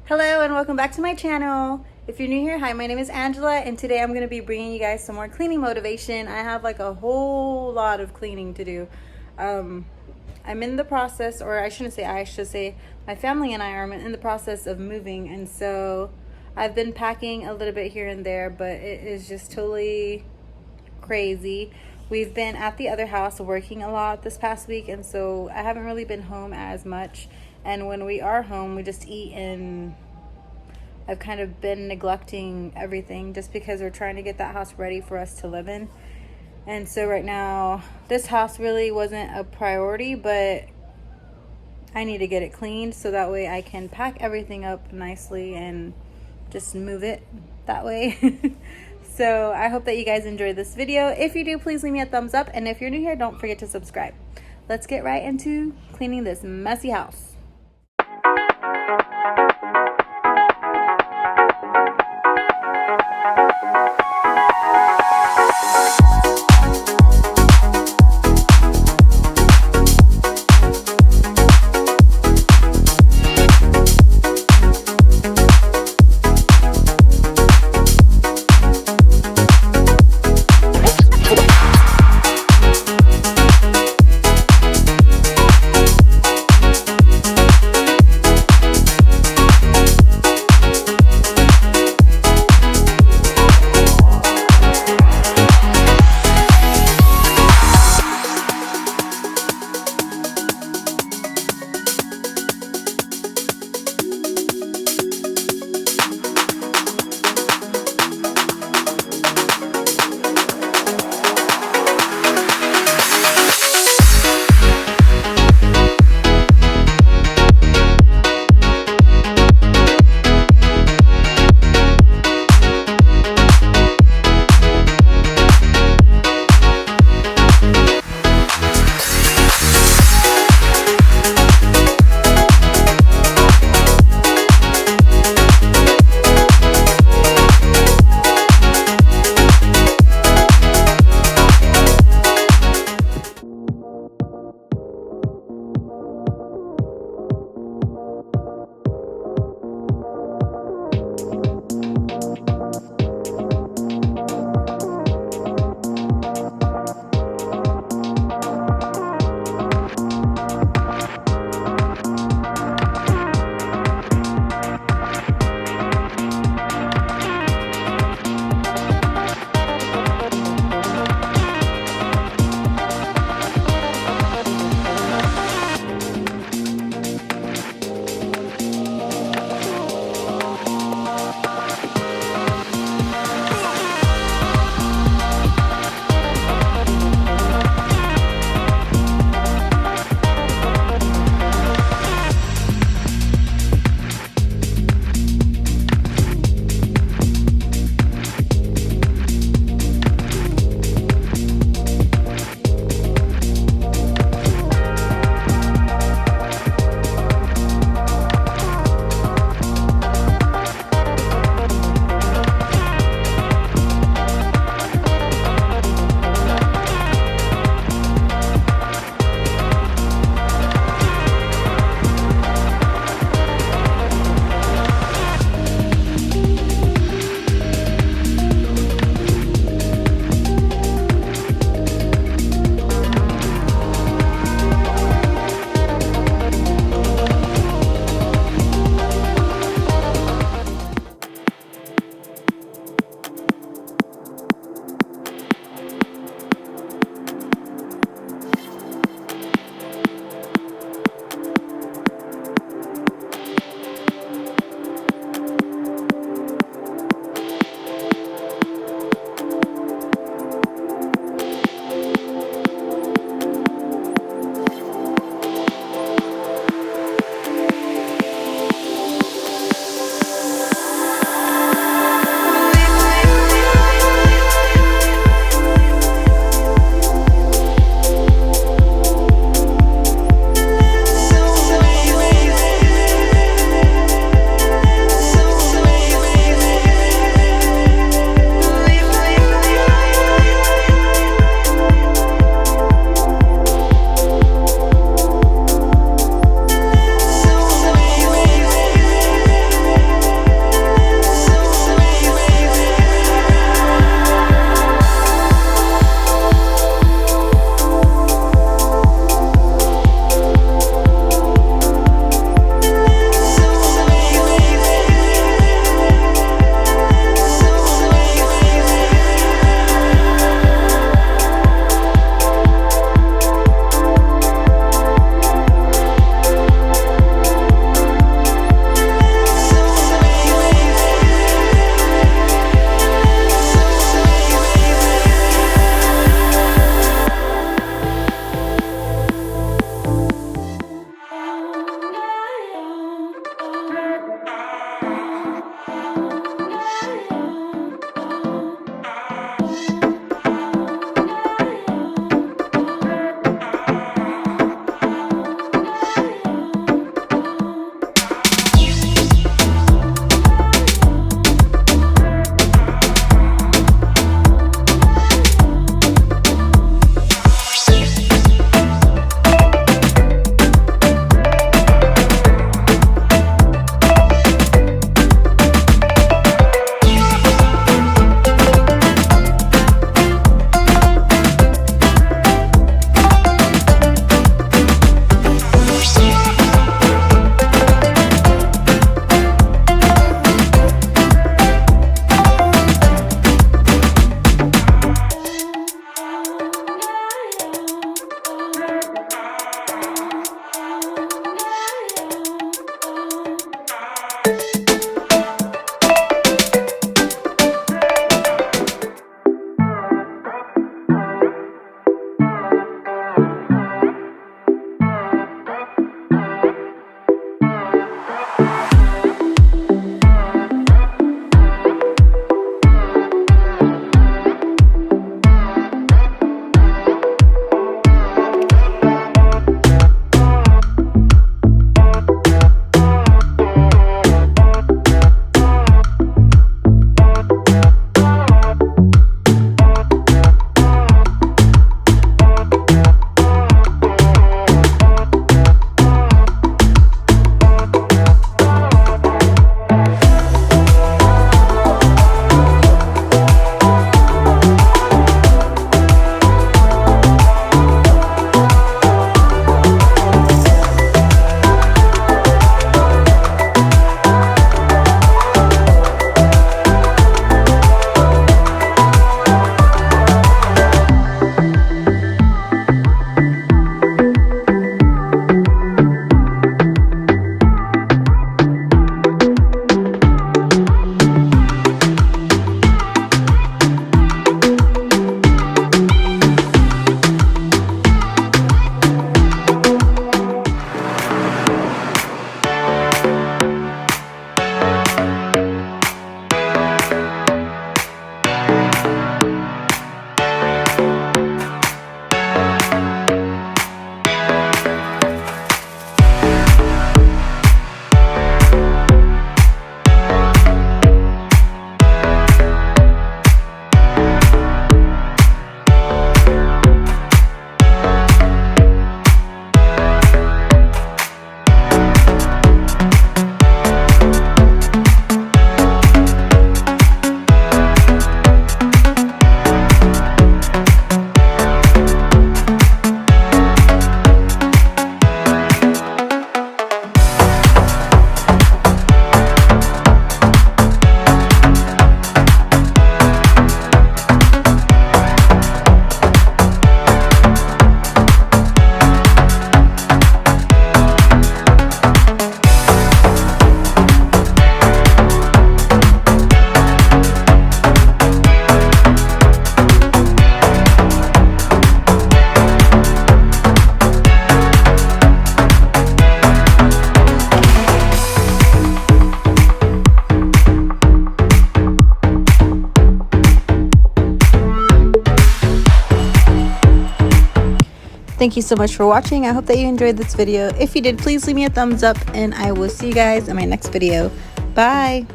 Hello and welcome back to my channel. If you're new here, hi, my name is Angela and today I'm going to be bringing you guys some more cleaning motivation. I have like a whole lot of cleaning to do. I'm in the process, or I should say my family and I are in the process of moving, and so I've been packing a little bit here and there, but it is just totally crazy. We've been at the other house working a lot this past week, and so I haven't really been home as much. And when we are home, we just eat, and I've kind of been neglecting everything just because we're trying to get that house ready for us to live in. And so right now, this house really wasn't a priority, but I need to get it cleaned so that way I can pack everything up nicely and just move it that way. So I hope that you guys enjoyed this video. If you do, please leave me a thumbs up. And if you're new here, don't forget to subscribe. Let's get right into cleaning this messy house. Thank you so much for watching. I hope that you enjoyed this video. If you did, please leave me a thumbs up, and I will see you guys in my next video. Bye.